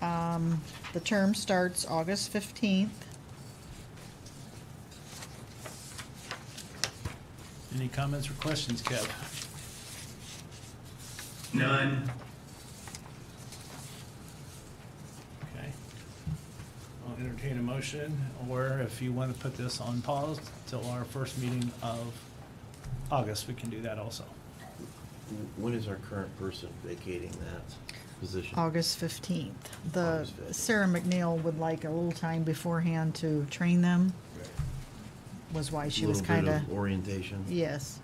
The term starts August 15th. Any comments or questions, Kev? None. Okay. I'll entertain a motion, or if you want to put this on pause till our first meeting of August, we can do that also. When is our current person vacating that position? August 15th. The August 15th. Sarah McNeil would like a little time beforehand to train them, was why she was Little bit kind of orientation. yes.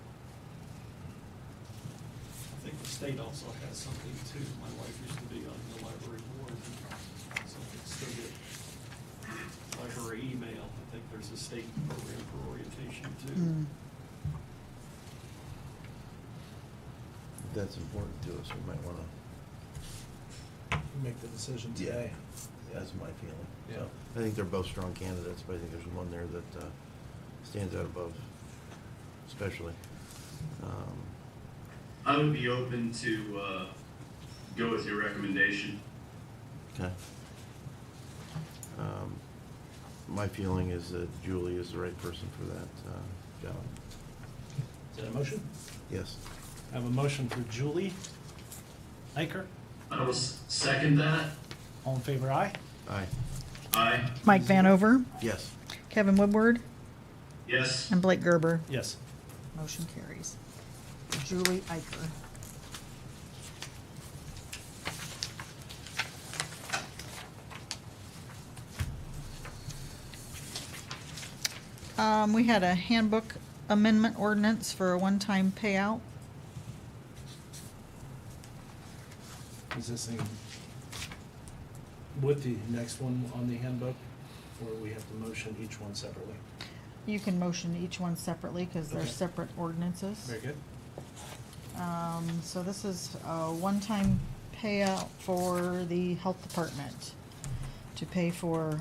I think the state also has something too. My wife used to be on the library board, so it's still get library email. I think there's a state program for orientation too. Mm. If that's important to us, we might wanna, Make the decision Yeah. today. that's my feeling. Yeah. So, I think they're both strong candidates, but I think there's one there that, stands out above, especially. I would be open to, go with your recommendation. Okay. My feeling is that Julie is the right person for that, job. Is that a motion? Yes. I have a motion for Julie Iker. I will second that. All in favor, aye? Aye. Aye. Mike Vanover, Yes. Kevin Woodward, Yes. and Blake Gerber. Yes. Motion carries. Julie Iker. We had a handbook amendment ordinance for a one-time payout. Is this in with the next one on the handbook, or we have to motion each one separately? You can motion each one separately because they're Okay. separate ordinances. Very good. So this is a one-time payout for the health department to pay for,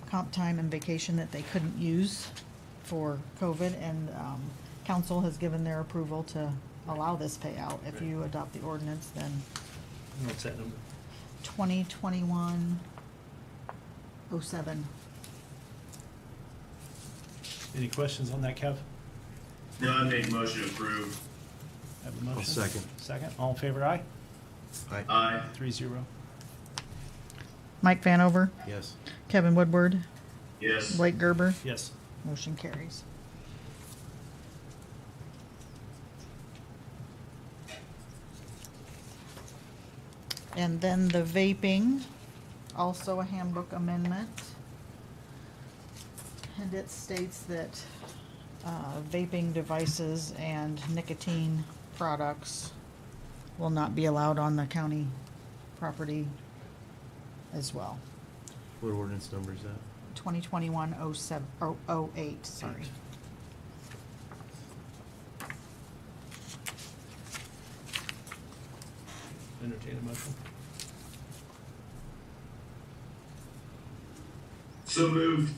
comp time and vacation that they couldn't use for COVID, and, council has given their approval to allow this payout. If you adopt the ordinance, then What's that number? 2021-07. Any questions on that, Kev? No, I make motion to approve. Have a motion? I'll second. Second, all in favor, aye? Aye. Aye. 3-0. Mike Vanover, Yes. Kevin Woodward, Yes. Blake Gerber. Yes. Motion carries. And then the vaping, also a handbook amendment. And it states that vaping devices and nicotine products will not be allowed on the county property as well. What ordinance number is that? 2021-08, sorry. Entertain a motion. So moved.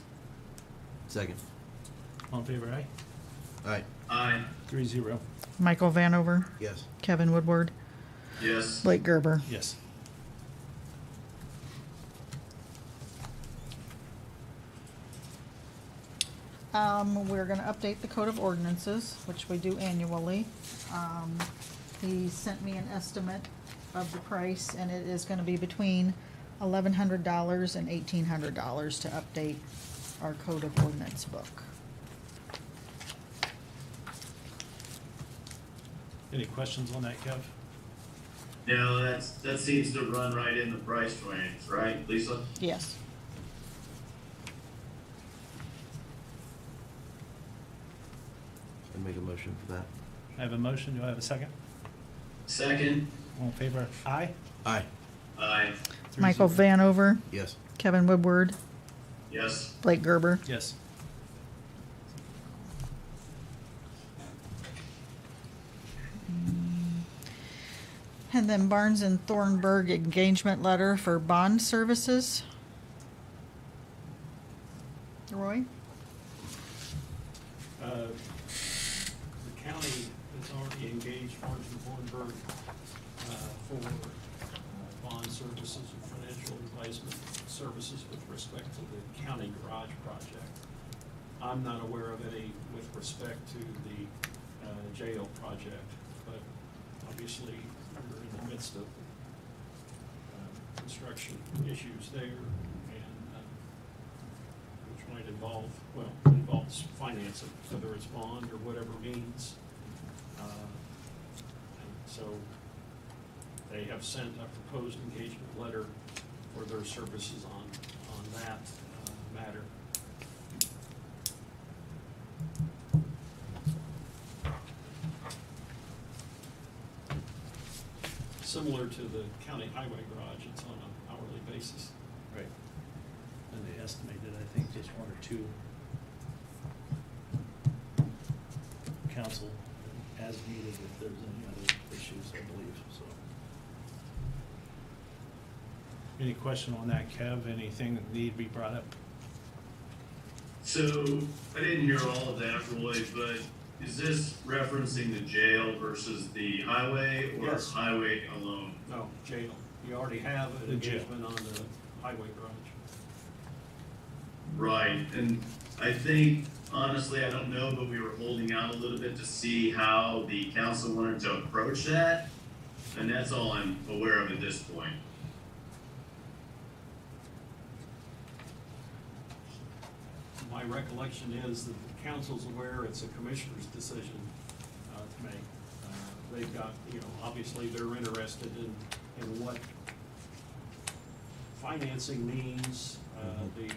Second. All in favor, aye? Aye. Aye. 3-0. Michael Vanover, Yes. Kevin Woodward, Yes. Blake Gerber. Yes. We're gonna update the code of ordinances, which we do annually. He sent me an estimate of the price, and it is gonna be between $1,100 and $1,800 to update our code of ordinance book. Any questions on that, Kev? No, that seems to run right in the price range, right, Lisa? Yes. I'd make a motion for that. I have a motion, do I have a second? Second. All in favor? Aye. Aye. Aye. Michael Vanover, Yes. Kevin Woodward, Yes. Blake Gerber. Yes. And then Barnes and Thornburg engagement letter for bond services. Roy? The county has already engaged Barnes and Thornburg for bond services and financial advisement services with respect to the county garage project. I'm not aware of any with respect to the jail project, but obviously we're in the midst of construction issues there, and which might involve, well, involves financing, whether it's bond or whatever means. And so they have sent a proposed engagement letter for their services on that matter. Similar to the county highway garage, it's on an hourly basis. Right. And they estimated, I think, just one or two council as needed if there's any other issues, I believe, so. Any question on that, Kev? Anything that need to be brought up? So, I didn't hear all of that, Roy, but is this referencing the jail versus the highway, or Yes. highway alone? No, jail. You already have an The jail. engagement on the highway garage. Right, and I think, honestly, I don't know, but we were holding out a little bit to see how the council wanted to approach that, and that's all I'm aware of at this point. My recollection is that the council's aware it's a commissioner's decision to make. They've got, obviously they're interested in what financing means. The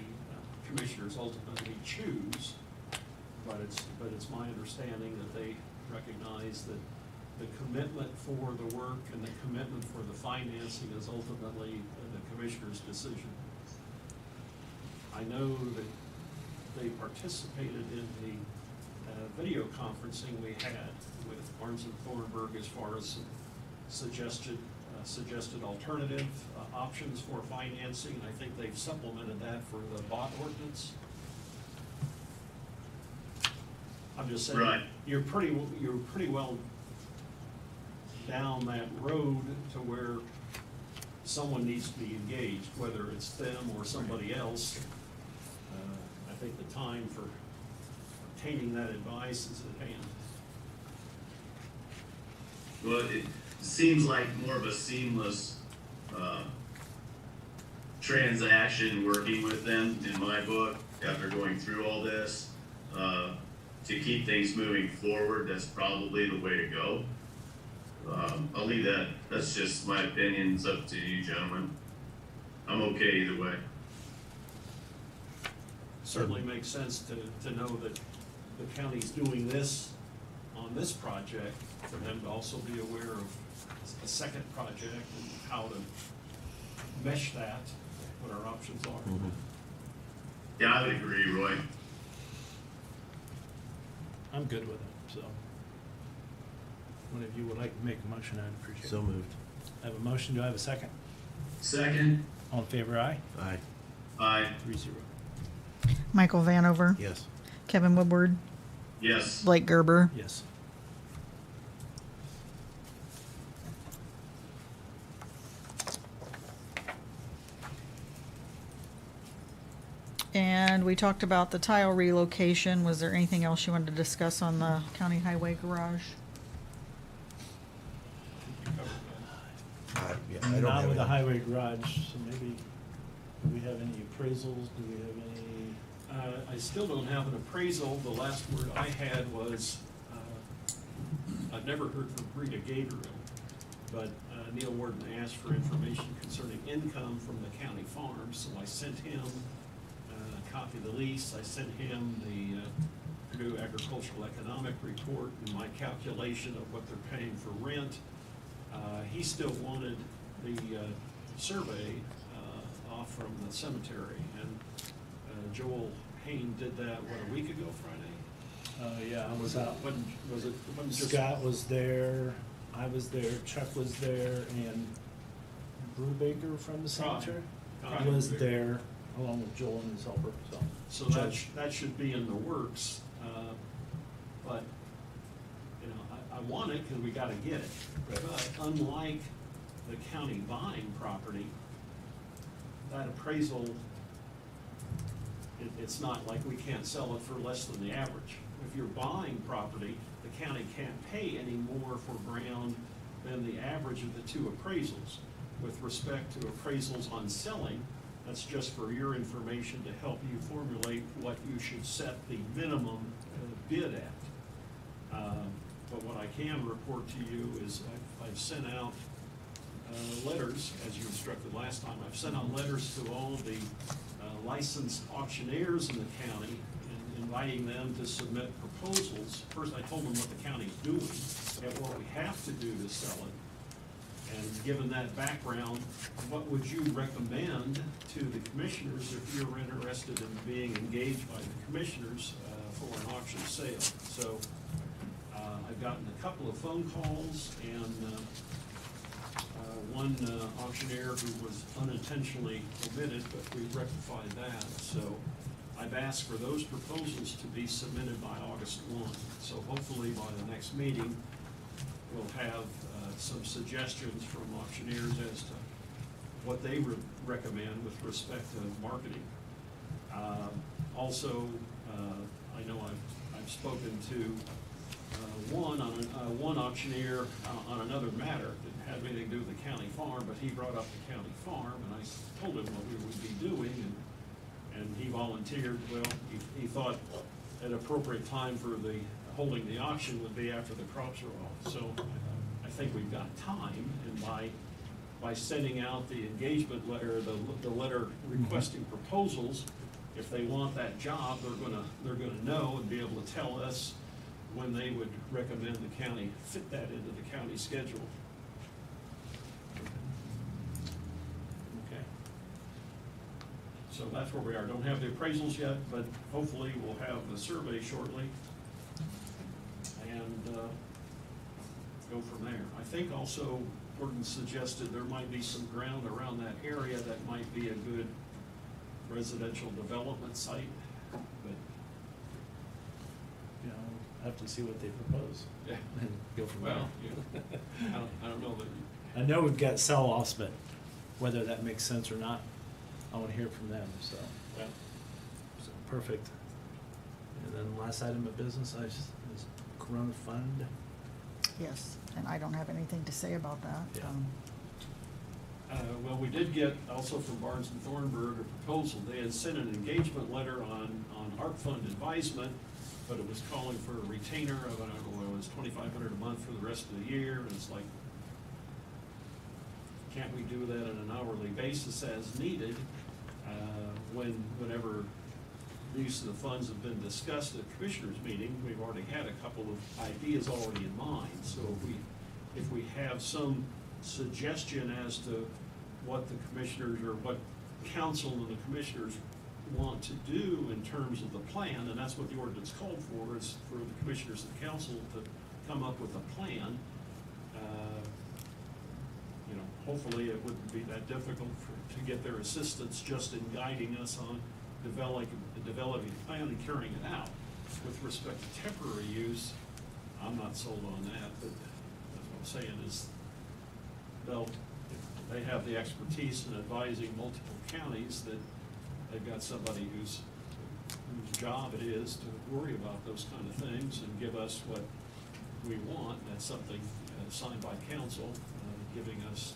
commissioners ultimately choose, but it's my understanding that they recognize that the commitment for the work and the commitment for the financing is ultimately the commissioner's decision. I know that they participated in the video conferencing we had with Barnes and Thornburg as far as some suggested alternative options for financing. I think they've supplemented that for the bond ordinance. I'm just saying, Right. you're pretty well down that road to where someone needs to be engaged, whether it's them or somebody else. I think the time for obtaining that advice is at hand. Well, it seems like more of a seamless, transaction working with them in my book, after going through all this. To keep things moving forward, that's probably the way to go. I'll leave that, that's just my opinion, it's up to you gentlemen. I'm okay either way. Certainly makes sense to know that the county's doing this on this project, for them to also be aware of a second project and how to mesh that, what our options are. Yeah, I would agree, Roy. I'm good with it, so. One of you would like to make a motion, I'd appreciate it. So moved. I have a motion, do I have a second? Second. All in favor, aye? Aye. Aye. 3-0. Michael Vanover, Yes. Kevin Woodward, Yes. Blake Gerber. Yes. And we talked about the tile relocation. Was there anything else you wanted to discuss on the county highway garage? You covered that. Yeah, I don't Not have with the any. highway garage, so maybe, do we have any appraisals? Do we have any? I still don't have an appraisal. The last word I had was, I've never heard from Rita Gabriel, but Neil Warden asked for information concerning income from the county farm, so I sent him a copy of the lease. I sent him the Purdue Agricultural Economic Report and my calculation of what they're paying for rent. He still wanted the survey off from the cemetery, and Joel Hain did that, what, a week ago Friday? Yeah, I was out. Was it just? Scott was there, I was there, Chuck was there, and Brubaker from the cemetery Right. was there, along with Joel and his helper, so. So Judge. that should be in the works, but, you know, I want it because we gotta get it. But unlike the county buying property, that appraisal, it's not like we can't sell it for less than the average. If you're buying property, the county can't pay any more for ground than the average of the two appraisals. With respect to appraisals on selling, that's just for your information to help you formulate what you should set the minimum bid at. But what I can report to you is I've sent out letters, as you instructed last time. I've sent out letters to all the licensed auctioneers in the county, inviting them to submit proposals. First, I told them what the county's doing and what we have to do to sell it. And given that background, what would you recommend to the commissioners if you're interested in being engaged by the commissioners for an auction sale? So I've gotten a couple of phone calls, and one auctioneer who was unintentionally omitted, but we rectified that. So I've asked for those proposals to be submitted by August 1. So hopefully by the next meeting, we'll have some suggestions from auctioneers as to what they would recommend with respect to marketing. Also, I know I've spoken to one auctioneer on another matter. Didn't have anything to do with the county farm, but he brought up the county farm, and I told him what we would be doing, and he volunteered. Well, he thought an appropriate time for holding the auction would be after the crops are off. So I think we've got time, and by sending out the engagement letter, the letter requesting proposals, if they want that job, they're gonna know and be able to tell us when they would recommend the county fit that into the county schedule. Okay. So that's where we are. Don't have the appraisals yet, but hopefully we'll have the survey shortly. And go from there. I think also Gordon suggested there might be some ground around that area that might be a good residential development site, but You know, have to see what they propose. yeah. And go from there. Well, yeah. I don't know that. I know we've got sell-offs, but whether that makes sense or not, I want to hear from them, so. Yeah. So, perfect. And then last item of business, is Corona Fund. Yes, and I don't have anything to say about that. Yeah. Well, we did get also from Barnes and Thornburg a proposal. They had sent an engagement letter on ARP fund advisement, but it was calling for a retainer of, I don't know, it was $2,500 a month for the rest of the year, and it's like, can't we do that on an hourly basis as needed? Whenever the use of the funds have been discussed at commissioners meeting, we've already had a couple of ideas already in mind. So if we have some suggestion as to what the commissioners or what council and the commissioners want to do in terms of the plan, and that's what the ordinance called for, is for the commissioners and council to come up with a plan. You know, hopefully it wouldn't be that difficult to get their assistance just in guiding us on developing a plan and carrying it out. With respect to temporary use, I'm not sold on that, but that's what I'm saying is they have the expertise in advising multiple counties, that they've got somebody whose job it is to worry about those kind of things and give us what we want. That's something signed by council, giving us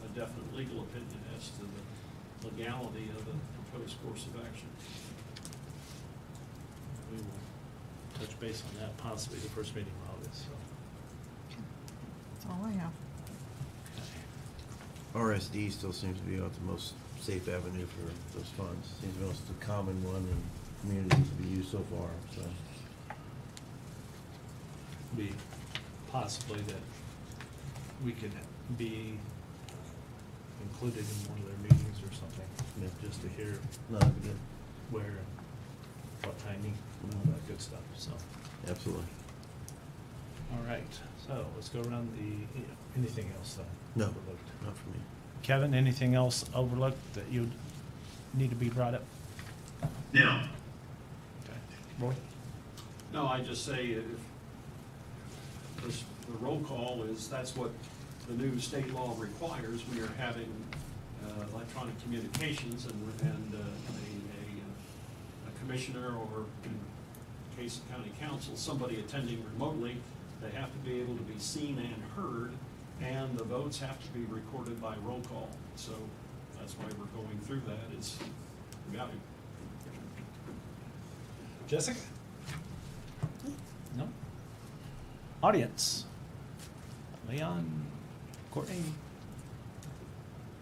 a definite legal opinion as to the legality of the proposed course of action. We will touch base on that possibly the first meeting in August, so. That's all I have. RSD still seems to be the most safe avenue for those funds. Seems to be most the common one in communities to be used so far, so. Be possibly that we could be included in one of their meetings or something, Yeah. just to hear No, that'd be good. where, what timing, and all that good stuff, so. Absolutely. All right, so let's go around anything else though? No, Overlooked? not for me. Kevin, anything else overlooked that you need to be brought up? No, Okay. Roy? No, I just say if the roll call is, that's what the new state law requires. We are having electronic communications and a commissioner or in case of county council, somebody attending remotely, they have to be able to be seen and heard, and the votes have to be recorded by roll call. So that's why we're going through that, is we got to. Jessica? No? Audience? Leon? Courtney?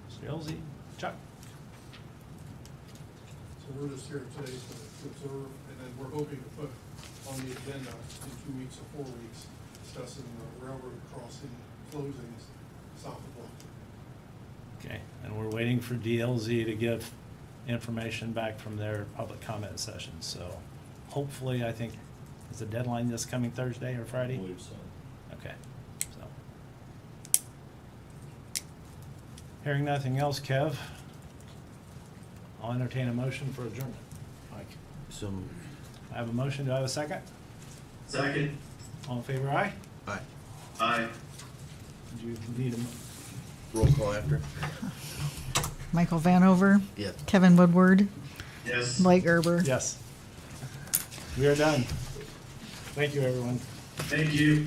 Mr. Elzey? Chuck? So we're just here today to observe, and then we're hoping to put on the agenda in 2 weeks or 4 weeks, discussing the railroad crossing closings south of Bluffton. Okay, and we're waiting for DLZ to give information back from their public comment session, so hopefully, I think, is the deadline this coming Thursday or I Friday? believe so. Okay, so. Hearing nothing else, Kev, I'll entertain a motion for adjournment. Mike, So, moved. I have a motion, do I have a second? second, All in favor, aye? aye. aye. Do you need a, Roll call after? Michael Vanover, Yes. Kevin Woodward, Yes. Blake Gerber. yes. We are done. Thank you, everyone. Thank you.